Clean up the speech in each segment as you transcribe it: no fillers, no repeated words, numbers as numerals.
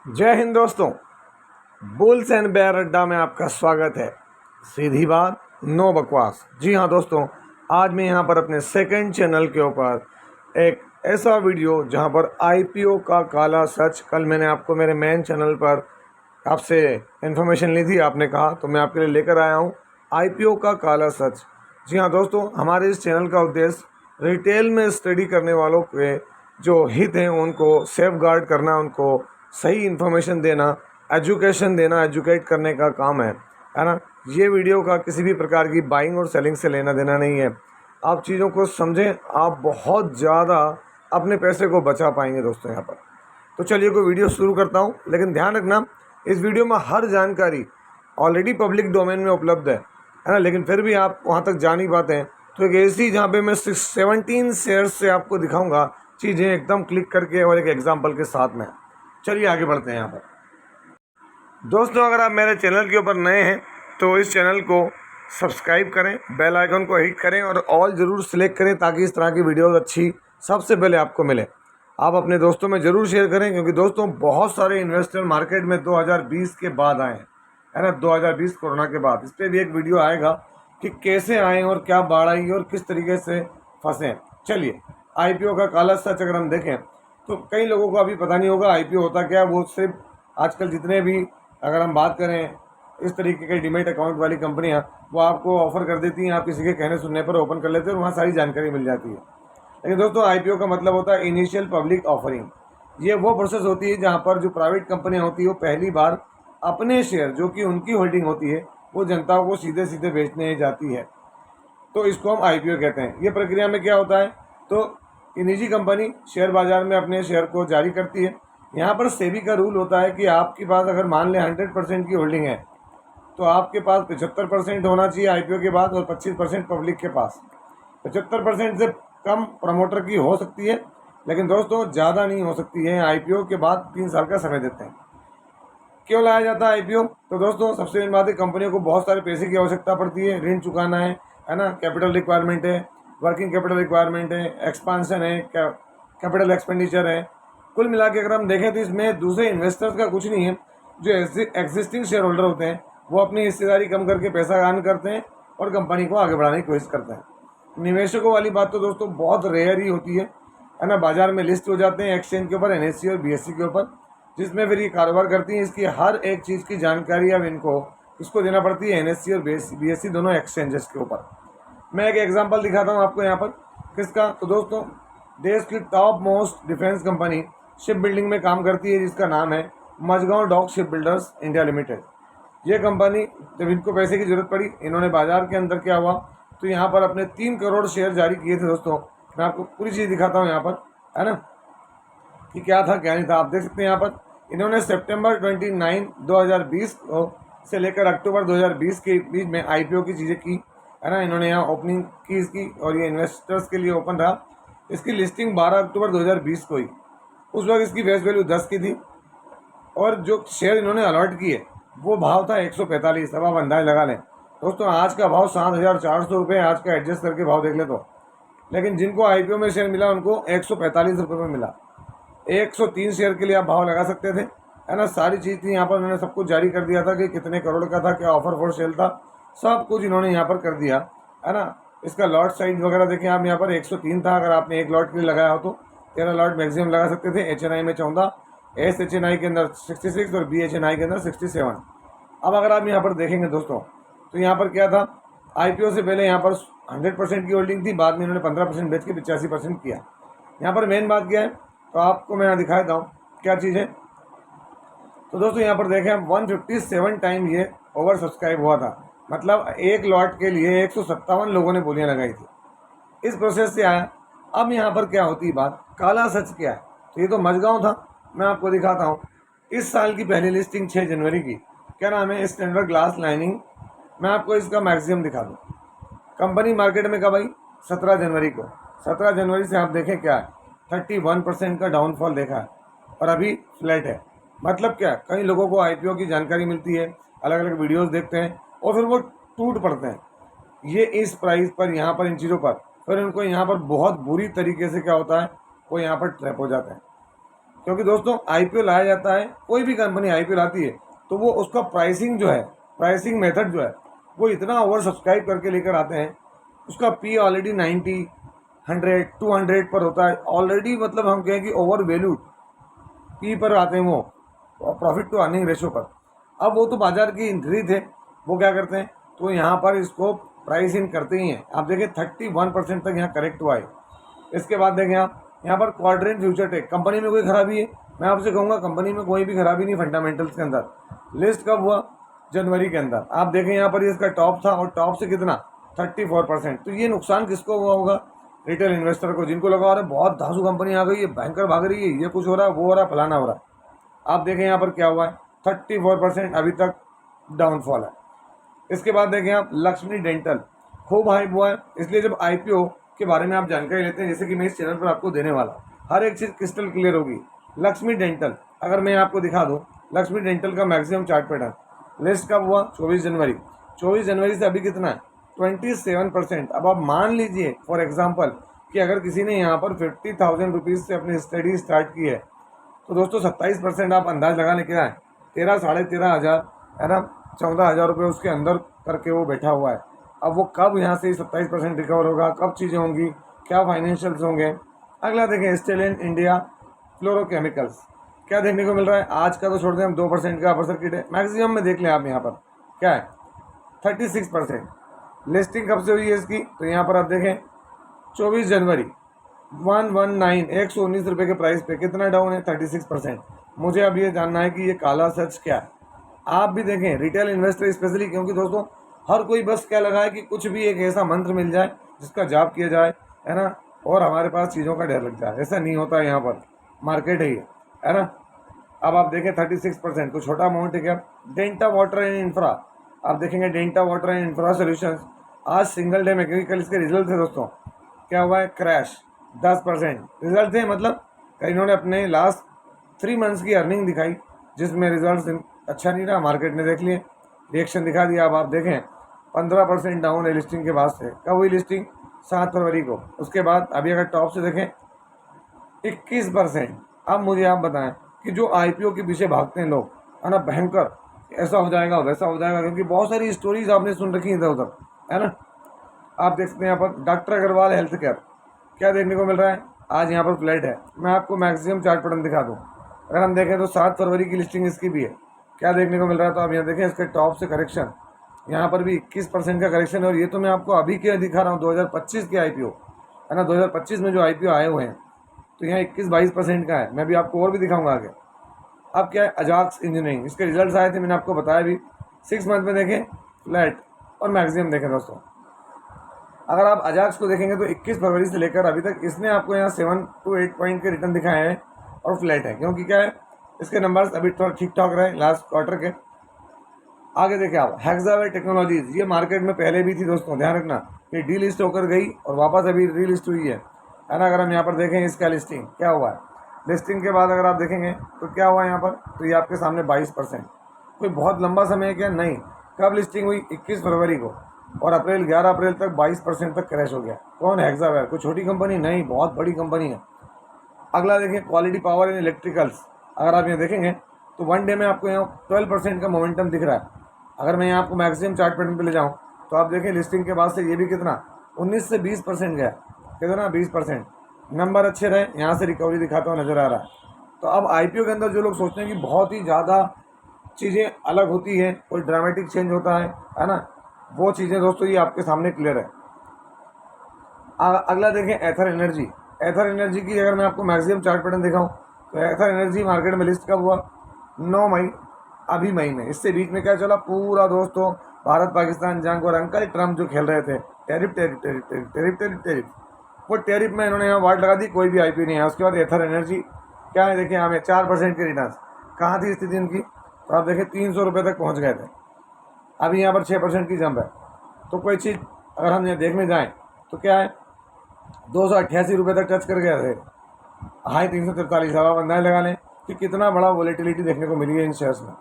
जय हिंद दोस्तों। Bulls and bear अड्डा में आपका स्वागत है। सीधी बात, नो बकवास। जी हाँ दोस्तों, आज मैं यहाँ पर अपने सेकंड चैनल के ऊपर एक ऐसा वीडियो जहाँ पर आईपीओ का काला सच, कल मैंने आपको मेरे मेन चैनल पर आपसे इन्फॉर्मेशन ली थी, आपने कहा तो मैं आपके लिए लेकर आया हूँ आईपीओ का काला सच। जी हाँ दोस्तों, हमारे इस चैनल का उद्देश्य रिटेल में स्टडी करने वालों के जो हित हैं उनको सेफ गार्ड करना, उनको सही इन्फॉर्मेशन देना, एजुकेशन देना, एजुकेट करने का काम है ना। ये वीडियो का किसी भी प्रकार की बाइंग और सेलिंग से लेना देना नहीं है। आप चीज़ों को समझें, आप बहुत ज़्यादा अपने पैसे को बचा पाएंगे दोस्तों यहाँ पर। तो चलिए कोई वीडियो शुरू करता हूँ, लेकिन ध्यान रखना इस वीडियो में हर जानकारी ऑलरेडी पब्लिक डोमेन में उपलब्ध है ना, लेकिन फिर भी आप वहाँ तक जा नहीं पाते हैं। तो एक ऐसी जहाँ पे मैं 17 शेयर्स से आपको दिखाऊंगा चीज़ें एकदम क्लिक करके और एक एग्जांपल के साथ में। चलिए आगे बढ़ते हैं यहाँ पर। दोस्तों, अगर आप मेरे चैनल के ऊपर नए हैं तो इस चैनल को सब्सक्राइब करें, बेल आइकन को हिट करें और ऑल ज़रूर सिलेक्ट करें ताकि इस तरह की वीडियोस अच्छी सबसे पहले आपको मिले। आप अपने दोस्तों में ज़रूर शेयर करें, क्योंकि दोस्तों बहुत सारे इन्वेस्टर मार्केट में 2020 के बाद आए हैं, है ना। 2020 कोरोना के बाद इस पर भी एक वीडियो आएगा कि कैसे आए और क्या बाढ़ आई और किस तरीके से फंसे। चलिए, आईपीओ का काला सच अगर हम देखें तो कई लोगों को अभी पता नहीं होगा आईपीओ होता क्या है। वो सिर्फ आजकल जितने भी, अगर हम बात करें इस तरीके के डीमैट अकाउंट वाली कंपनियां, वो आपको ऑफर कर देती हैं, आप किसी के कहने सुनने पर ओपन कर लेते हैं और वहाँ सारी जानकारी मिल जाती है। लेकिन दोस्तों, आईपीओ का मतलब होता है इनिशियल पब्लिक ऑफरिंग। ये वो प्रोसेस होती है जहाँ पर जो प्राइवेट कंपनियाँ होती है वो पहली बार अपने शेयर, जो कि उनकी होल्डिंग होती है, वो जनता को सीधे सीधे बेचने जाती है। तो इसको हम आईपीओ कहते हैं। ये प्रक्रिया में क्या होता है, तो निजी कंपनी शेयर बाजार में अपने शेयर को जारी करती है। यहाँ पर सेबी का रूल होता है कि आपके पास अगर मान लें 100% की होल्डिंग है तो आपके पास 75% होना चाहिए आईपीओ के बाद और 25% पब्लिक के पास। 75% से कम प्रमोटर की हो सकती है, लेकिन दोस्तों ज़्यादा नहीं हो सकती है। आईपीओ के बाद 3 साल का समय देते हैं। क्यों लाया जाता है आईपीओ? तो दोस्तों, सबसे मेन बात है, कंपनियों को बहुत सारे पैसे की आवश्यकता पड़ती है, ऋण चुकाना है ना, कैपिटल रिक्वायरमेंट है, वर्किंग कैपिटल रिक्वायरमेंट है, एक्सपांशन है, कैपिटल एक्सपेंडिचर है। कुल मिला के अगर हम देखें तो इसमें दूसरे इन्वेस्टर्स का कुछ नहीं है। जो एग्जिस्टिंग शेयर होल्डर होते हैं वो अपनी हिस्सेदारी कम करके पैसा अर्न करते हैं और कंपनी को आगे बढ़ाने की कोशिश करते हैं। निवेशकों वाली बात तो दोस्तों बहुत रेयर ही होती है ना। बाजार में लिस्ट हो जाते हैं एक्सचेंज के ऊपर, एनएससी और बीएससी के ऊपर, जिसमें फिर ये कारोबार करती हैं। इसकी हर एक चीज़ की जानकारी अब इनको इसको देना पड़ती है, एनएससी और बीएससी दोनों एक्सचेंजेस के ऊपर। मैं एक एग्जांपल दिखाता हूँ आपको यहाँ पर किसका। तो दोस्तों, देश की top most defence company ship building में काम करती है, जिसका नाम है Mazagon dock ship builders India limited. ये कंपनी, जब इनको पैसे की ज़रूरत पड़ी, इन्होंने बाजार के अंदर क्या हुआ तो यहाँ पर अपने 3 करोड़ शेयर जारी किए थे। दोस्तों, मैं आपको पूरी चीज़ दिखाता हूँ यहाँ पर, है ना, कि क्या था क्या नहीं था। आप देख सकते हैं यहाँ पर इन्होंने सितंबर 29, 2020 से लेकर अक्टूबर 2020 के बीच में आईपीओ की चीज़ें की, है ना। इन्होंने यहाँ ओपनिंग की इसकी, और ये इन्वेस्टर्स के लिए ओपन रहा। इसकी लिस्टिंग 12 अक्टूबर 2020 को हुई। उस वक्त इसकी फेस वैल्यू 10 की थी और जो शेयर इन्होंने अलॉट किए वो भाव था 145। अब आप अंदाज लगा लें दोस्तों, आज का भाव 7,400 रुपये, आज का एडजस्ट करके भाव देख ले तो। लेकिन जिनको आईपीओ में शेयर मिला उनको 145 रुपये में मिला। 103 शेयर के लिए आप भाव लगा सकते थे, है ना। सारी चीज़ थी यहाँ पर, उन्होंने सब कुछ जारी कर दिया था कि कितने करोड़ का था, क्या ऑफर फॉर सेल था, सब कुछ इन्होंने यहाँ पर कर दिया, है ना। इसका लॉट साइज वगैरह देखें आप, यहाँ पर 103 था। अगर आपने एक लॉट के लिए लगाया हो तो 13 लॉट मैक्सिमम लगा सकते थे। एचएनआई में 14, एसएचएनआई के अंदर 66 और बीएचएनआई के अंदर 67। अब अगर आप यहाँ पर देखेंगे दोस्तों, तो यहाँ पर क्या था, आईपीओ से पहले यहाँ पर 100% की होल्डिंग थी, बाद में इन्होंने 15% बेच के 85% किया। यहाँ पर मेन बात क्या है, तो आपको मैं यहाँ दिखा देता हूँ क्या चीज़ है। तो दोस्तों, यहाँ पर देखें, 157 टाइम ये ओवर सब्सक्राइब हुआ था। मतलब एक लॉट के लिए 157 लोगों ने बोलियाँ लगाई थी। इस प्रोसेस से आया। अब यहाँ पर क्या होती है बात, काला सच क्या है। तो ये तो मझगांव था, मैं आपको दिखाता हूँ। इस साल की पहली लिस्टिंग 6 जनवरी की, क्या नाम है, स्टैंडर्ड ग्लास लाइनिंग। मैं आपको इसका मैक्सिमम दिखा दूँ। कंपनी मार्केट में कब आई, 17 जनवरी को। 17 जनवरी से आप देखें क्या है, 31% का डाउनफॉल देखा है और अभी फ्लैट है। मतलब क्या, कई लोगों को आईपीओ की जानकारी मिलती है, अलग अलग वीडियोस देखते हैं और फिर वो टूट पड़ते हैं ये इस प्राइस पर, यहाँ पर, इन चीज़ों पर। फिर उनको यहाँ पर बहुत बुरी तरीके से क्या होता है, वो यहाँ पर ट्रैप हो जाते हैं। क्योंकि दोस्तों आईपीओ लाया जाता है, कोई भी कंपनी आईपीओ लाती है तो वो उसका प्राइसिंग जो है, प्राइसिंग मेथड जो है वो इतना ओवर सब्सक्राइब करके लेकर आते हैं, उसका पी ऑलरेडी 90, 100, 200 पर होता है ऑलरेडी, मतलब हम कहें कि ओवर वैल्यूड पी पर आते हैं वो, प्रॉफिट टू अर्निंग रेशो पर। अब वो तो बाजार की एंट्री थे, वो क्या करते हैं तो यहाँ पर इसको प्राइस इन करते ही हैं। आप देखिए 31% तक यहाँ करेक्ट हुआ है। इसके बाद देखें आप यहाँ पर क्वाड्रेंट फ्यूचर टेक, कंपनी में कोई खराबी है? मैं आपसे कहूँगा कंपनी में कोई भी खराबी नहीं फंडामेंटल्स के अंदर। लिस्ट कब हुआ? जनवरी के अंदर। आप देखें यहाँ पर इसका टॉप था और टॉप से कितना 34%। तो ये नुकसान किसको हुआ होगा? रिटेल इन्वेस्टर को, जिनको लगा रहा है बहुत धांसू कंपनी आ गई है, बैंकर भाग रही है, ये कुछ हो रहा है, वो हो रहा है, फलाना हो रहा है। आप देखें यहाँ पर क्या हुआ है, 34% अभी तक डाउनफॉल है। इसके बाद देखें आप लक्ष्मी डेंटल, खूब हाइप हुआ है, इसलिए जब आईपीओ के बारे में आप जानकारी लेते हैं, जैसे कि मैं इस चैनल पर आपको देने वाला, हर एक चीज़ क्रिस्टल क्लियर होगी। लक्ष्मी डेंटल अगर मैं आपको दिखा दूँ, लक्ष्मी डेंटल का मैक्सिमम चार्ट पैटर्न, लिस्ट कब हुआ? 24 जनवरी। 24 जनवरी से अभी कितना है? 27%। अब आप मान लीजिए फॉर एग्जांपल कि अगर किसी ने यहाँ पर 50,000 रुपीज़ से अपनी स्टडी स्टार्ट की है, तो दोस्तों 27% आप अंदाज लगा लेके आए, 13, 13,500 है ना, 14,000 रुपये उसके अंदर करके वो बैठा हुआ है। अब वो कब यहाँ से 27% रिकवर होगा, कब चीज़ें होंगी, क्या फाइनेंशियल्स होंगे? अगला देखें स्टेलिन इंडिया फ्लोरोकेमिकल्स, क्या देखने को मिल रहा है? आज का तो छोड़ दें हम, 2% का अपर सर्किट है, मैक्सिमम में देख लें आप यहाँ पर क्या है 36%। लिस्टिंग कब से हुई है इसकी? तो यहाँ पर आप देखें 24 जनवरी, 119 119 रुपये के प्राइस पे कितना डाउन है? 36%। मुझे अब ये जानना है कि ये काला सच क्या है। आप भी देखें रिटेल इन्वेस्टर स्पेशली, क्योंकि दोस्तों हर कोई बस क्या लगा है कि कुछ भी एक ऐसा मंत्र मिल जाए जिसका जाप किया जाए, है ना, और हमारे पास चीज़ों का डर लग जाए। ऐसा नहीं होता है, यहाँ पर मार्केट है ना। अब आप देखें 36%, तो छोटा अमाउंट है क्या? डेंटा वाटर एंड इंफ्रा, आप देखेंगे Denta water and infra solutions, आज सिंगल डे में, क्योंकि कल इसके रिजल्ट थे दोस्तों, क्या हुआ है? क्रैश। 10% रिजल्ट थे, मतलब इन्होंने अपने लास्ट 3 मंथ्स की अर्निंग दिखाई, जिसमें रिजल्ट अच्छा नहीं रहा, मार्केट ने देख लिए, रिएक्शन दिखा दिया। अब आप देखें 15% डाउन है लिस्टिंग के बाद से। कब हुई लिस्टिंग? 7 फरवरी को। उसके बाद अभी अगर टॉप से देखें 21%। अब मुझे आप बताएं कि जो आईपीओ के पीछे भागते हैं लोग, है ना, भयंकर, ऐसा हो जाएगा वैसा हो जाएगा, क्योंकि बहुत सारी स्टोरीज आपने सुन रखी इधर उधर, है ना। आप देख सकते हैं यहाँ पर डॉक्टर अग्रवाल हेल्थ केयर, क्या देखने को मिल रहा है? आज यहाँ पर फ्लैट है। मैं आपको मैक्सिमम चार्ट पैटर्न दिखा दूँ, अगर हम देखें तो 7 फरवरी की लिस्टिंग इसकी भी है, क्या देखने को मिल रहा है? तो आप यहाँ देखें इसके टॉप से करेक्शन, यहाँ पर भी 21% का करेक्शन है। और ये तो मैं आपको अभी के दिखा रहा हूँ 2025 के आईपीओ, है ना, 2025 में जो आईपीओ आए हुए हैं, तो यहाँ 21-22% का है। मैं भी आपको और भी दिखाऊंगा आगे। अब क्या है? अजाक्स इंजीनियरिंग, इसके रिजल्ट्स आए थे, मैंने आपको बताया भी। 6 मंथ में देखें फ्लैट और मैक्सिमम देखें दोस्तों। अगर आप अजाक्स को देखेंगे तो 21 फरवरी से लेकर अभी तक इसने आपको यहाँ 7 to 8 पॉइंट के रिटर्न दिखाए हैं और फ्लैट है, क्योंकि क्या है, इसके नंबर्स अभी थोड़ा ठीक ठाक रहे लास्ट क्वार्टर के। आगे देखें आप हेक्सावेयर टेक्नोलॉजीज, ये मार्केट में पहले भी थी दोस्तों, ध्यान रखना, ये डी लिस्ट होकर गई और वापस अभी री लिस्ट हुई है ना। अगर हम यहाँ पर देखें इसका लिस्टिंग क्या हुआ है, लिस्टिंग के बाद अगर आप देखेंगे तो क्या हुआ यहाँ पर, तो ये आपके सामने 22%। कोई बहुत लंबा समय है क्या? नहीं। कब लिस्टिंग हुई? 21 फरवरी को, और 11 अप्रैल तक 22% तक क्रैश हो गया। कौन? हेक्सावेयर, कोई छोटी कंपनी नहीं, बहुत बड़ी कंपनी है। अगला देखें क्वालिटी पावर एंड इलेक्ट्रिकल्स, अगर आप यहाँ देखेंगे तो 1 डे में आपको यहाँ 12% का मोमेंटम दिख रहा है। अगर मैं यहाँ आपको मैक्सिमम चार्ट पैटर्न पे ले जाऊँ तो आप देखें लिस्टिंग के बाद से ये भी कितना 19 से 20% गया, कितना 20%। नंबर अच्छे रहे, यहाँ से रिकवरी दिखाता हुआ नज़र आ रहा है। तो अब आईपीओ के अंदर जो लोग सोचते हैं कि बहुत ही ज़्यादा चीज़ें अलग होती हैं, कोई ड्रामेटिक चेंज होता है ना, वो चीज़ें दोस्तों ये आपके सामने क्लियर है। अगला देखें एथर एनर्जी। एथर एनर्जी की अगर मैं आपको मैक्सिमम चार्ट पैटर्न दिखाऊँ तो एथर एनर्जी मार्केट में लिस्ट कब हुआ? 9 मई, अभी मई में। इससे बीच में क्या चला? पूरा दोस्तों भारत पाकिस्तान जंग और अंकल ट्रम्प जो खेल रहे थे, tariff tariff tariff tariff tariff tariff tariff, वो टैरिफ में इन्होंने यहाँ वार्ड लगा दी, कोई भी आईपीओ नहीं है। उसके बाद एथर एनर्जी क्या है, देखिए हमें 4% के रिटर्न। कहाँ थी स्थिति इनकी? तो आप देखें 300 रुपये तक पहुँच गए थे, अभी यहाँ पर 6% की जंप है। तो कोई चीज़ अगर हम यहाँ देखने जाएँ तो क्या है, 288 रुपये तक टच कर गया थे, हाई 343। अब आप अंदाज लगा लें कि कितना बड़ा वोलेटिलिटी देखने को मिली है इन शेयर्स में।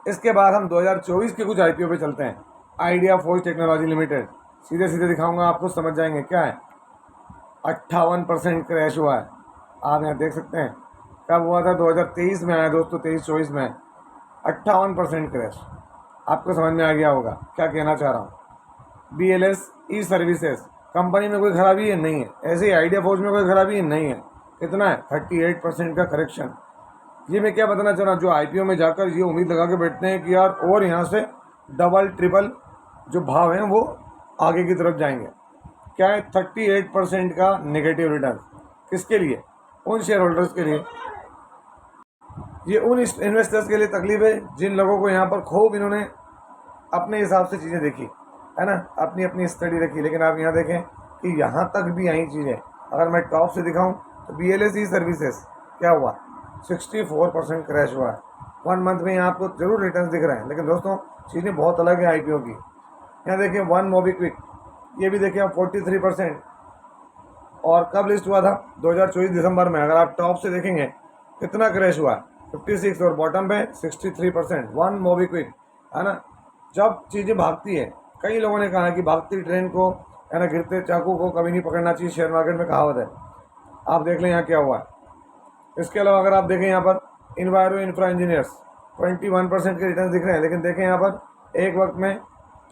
इसके बाद हम 2024 के कुछ आईपीओ पे चलते हैं। आइडिया फोर्ज टेक्नोलॉजी लिमिटेड, सीधे सीधे दिखाऊंगा, आपको समझ जाएंगे क्या है। 58% क्रैश हुआ है, आप यहाँ देख सकते हैं कब हुआ था, 2023 में आया दोस्तों, 23-24 में 58% क्रैश। आपको समझ में आ गया होगा क्या कहना चाह रहा हूँ। BLS ई सर्विसेज कंपनी में कोई खराबी है नहीं है, ऐसे ही आइडिया फौज में कोई खराबी नहीं है। कितना है, 38% का करेक्शन। ये मैं क्या बताना चाह रहा हूँ, जो IPO में जाकर ये उम्मीद लगा के बैठते हैं कि यार और यहाँ से डबल ट्रिपल जो भाव हैं वो आगे की तरफ जाएंगे। क्या है, 38% का नेगेटिव रिटर्न। किसके लिए, उन शेयर होल्डर्स के लिए, ये उन इन्वेस्टर्स के लिए तकलीफ है जिन लोगों को यहाँ पर खूब इन्होंने अपने हिसाब से चीज़ें देखी है ना, अपनी अपनी स्टडी रखी। लेकिन आप यहाँ देखें कि यहाँ तक भी आई चीज़ें। अगर मैं टॉप से दिखाऊँ तो BLS ई सर्विसेज क्या हुआ, 64% क्रैश हुआ है। 1 मंथ में यहाँ आपको जरूर रिटर्न दिख रहे हैं, लेकिन दोस्तों चीज़ें बहुत अलग है IPO की। यहाँ देखिए वन मोबीक्विक, ये भी देखिए आप 43%। और कब लिस्ट हुआ था, 2024 दिसंबर में। अगर आप टॉप से देखेंगे कितना क्रैश हुआ, 56, और बॉटम पे 63%। वन मोबीक्विक है ना। जब चीज़ें भागती है, कई लोगों ने कहा है कि भागती ट्रेन को है ना, गिरते चाकू को कभी नहीं पकड़ना चाहिए, शेयर मार्केट में कहावत है। आप देख लें यहाँ क्या हुआ है। इसके अलावा अगर आप देखें यहाँ पर इन्वायरो इंफ्रा इंजीनियर्स 21% के रिटर्न दिख रहे हैं, लेकिन देखें यहाँ पर एक वक्त में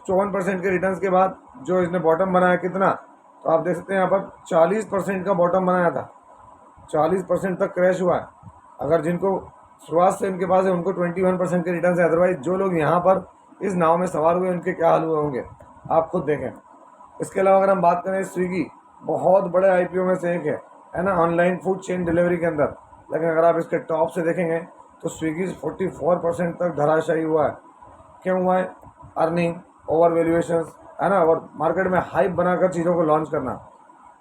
54% के रिटर्न के बाद जो इसने बॉटम बनाया कितना, तो आप देख सकते हैं यहाँ पर 40% का बॉटम बनाया था, 40% तक क्रैश हुआ है। अगर जिनको शुरुआत से उनके पास है उनको 21% के रिटर्न है, अदरवाइज जो लोग यहाँ पर इस नाव में सवार हुए उनके क्या हाल हुए होंगे आप खुद देखें। इसके अलावा अगर हम बात करें, स्विगी बहुत बड़े IPO में से एक है ना, ऑनलाइन फूड चेन डिलीवरी के अंदर। लेकिन अगर आप इसके टॉप से देखेंगे तो स्विगी 44% तक धराशायी हुआ है। क्यों हुआ है, अर्निंग ओवर वैल्यूएशंस है ना, और मार्केट में हाइप बनाकर चीज़ों को लॉन्च करना।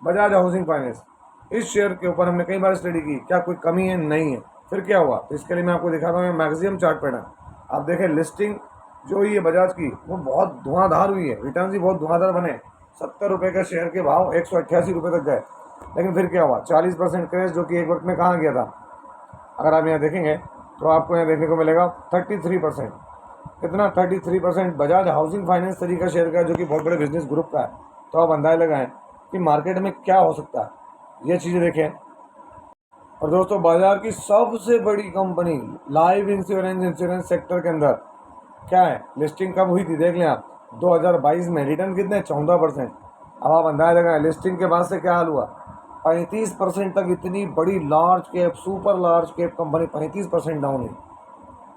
बजाज हाउसिंग फाइनेंस, इस शेयर के ऊपर हमने कई बार स्टडी की, क्या कोई कमी है, नहीं है। फिर क्या हुआ, तो इसके लिए मैं आपको दिखाता हूँ मैक्सिमम चार्ट पैटर्न। आप देखें लिस्टिंग जो हुई है बजाज की, वो बहुत धुआंधार हुई है, रिटर्न भी बहुत धुआंधार बने। 70 रुपये का शेयर के भाव 188 रुपये तक गए। लेकिन फिर क्या हुआ, 40% क्रैश, जो कि एक वक्त में कहाँ गया था। अगर आप यहाँ देखेंगे तो आपको यहाँ देखने को मिलेगा 33%। कितना, 33% बजाज हाउसिंग फाइनेंस तरीका शेयर का, जो कि बहुत बड़े बिजनेस ग्रुप का है। तो आप अंदाजा लगाएं कि मार्केट में क्या हो सकता है, ये चीज़ें देखें। और दोस्तों बाजार की सबसे बड़ी कंपनी लाइफ इंश्योरेंस सेक्टर के अंदर क्या है, लिस्टिंग कब हुई थी देख लें आप, 2022 में। रिटर्न कितने, 14%। अब आप अंदाजा लगाएं लिस्टिंग के बाद से क्या हाल हुआ, 35% तक। इतनी बड़ी large cap, super large cap company 35% down हुई,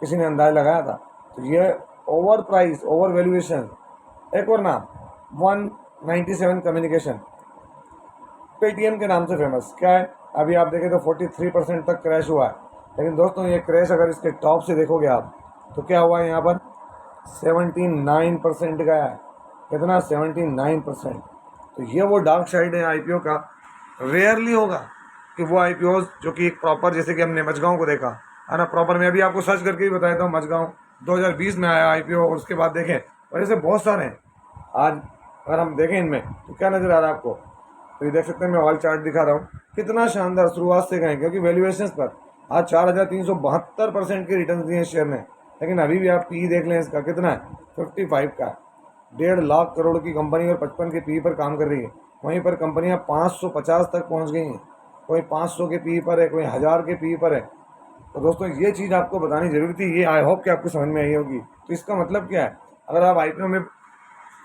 किसी ने अंदाजा लगाया था। तो ये ओवर प्राइस, ओवर वैल्यूएशन। एक और नाम 197 कम्युनिकेशन, पेटीएम के नाम से फेमस, क्या है, अभी आप देखें तो 43% तक क्रैश हुआ है। लेकिन दोस्तों ये क्रैश अगर इसके टॉप से देखोगे आप तो क्या हुआ है, यहाँ पर 79% गया है। कितना, 79%। तो ये वो डार्क साइड है IPO का। रेयरली होगा कि वो IPOs जो कि एक प्रॉपर, जैसे कि हमने मझगांव को देखा है ना, प्रॉपर। मैं अभी आपको सर्च करके ही बताया था, मझगांव 2020 में आया IPO, और उसके बाद देखें, और ऐसे बहुत सारे हैं। आज अगर हम देखें इनमें तो क्या नज़र आ रहा है आपको, तो ये देख सकते हैं, मैं ऑल चार्ट दिखा रहा हूँ, कितना शानदार शुरुआत से गए, क्योंकि वैल्यूएशंस पर आज 4372% के रिटर्न दिए शेयर ने। लेकिन अभी भी आप PE देख लें इसका, कितना है, 55 का। 1.5 लाख करोड़ की कंपनी और 55 के PE पर काम कर रही है। वहीं पर कंपनियां 550 तक पहुंच गई हैं, कोई 500 के PE पर है, कोई 1000 के PE पर है। तो दोस्तों ये चीज़ आपको बतानी जरूरी थी, ये आई होप कि आपको समझ में आई होगी। तो इसका मतलब क्या है, अगर आप IPO में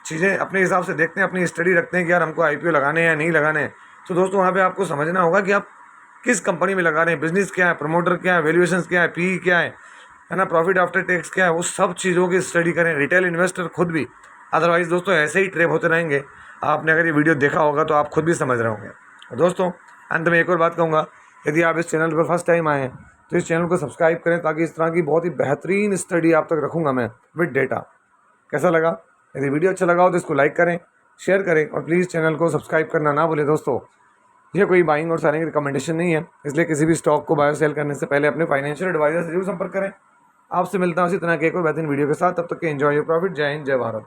चीज़ें अपने हिसाब से देखते हैं, अपनी स्टडी रखते हैं कि यार हमको IPO लगाने हैं या नहीं लगाने हैं, तो दोस्तों वहाँ पे आपको समझना होगा कि आप किस कंपनी में लगा रहे हैं, बिजनेस क्या है, प्रमोटर क्या है, वैल्यूएशंस क्या है, PE क्या है ना, प्रॉफिट आफ्टर टैक्स क्या है, वो सब चीज़ों की स्टडी करें, रिटेल इन्वेस्टर खुद भी। अदरवाइज़ दोस्तों ऐसे ही ट्रेप होते रहेंगे। आपने अगर ये वीडियो देखा होगा तो आप खुद भी समझ रहे होंगे। और दोस्तों अंत में एक और बात कहूँगा, यदि आप इस चैनल पर फर्स्ट टाइम आए हैं तो इस चैनल को सब्सक्राइब करें, ताकि इस तरह की बहुत ही बेहतरीन स्टडी आप तक रखूँगा मैं विद डेटा। कैसा लगा, यदि वीडियो अच्छा लगा हो तो इसको लाइक करें, शेयर करें, और प्लीज़ चैनल को सब्सक्राइब करना ना भूलें। दोस्तों ये कोई बाइंग और सेलिंग रिकमेंडेशन नहीं है, इसलिए किसी भी स्टॉक को बाय सेल करने से पहले अपने फाइनेंशियल एडवाइजर से जरूर संपर्क करें। आपसे मिलता हूँ इसी तरह के एक और बेहतरीन वीडियो के साथ, तब तक के एंजॉय योर प्रॉफिट। जय हिंद, जय भारत।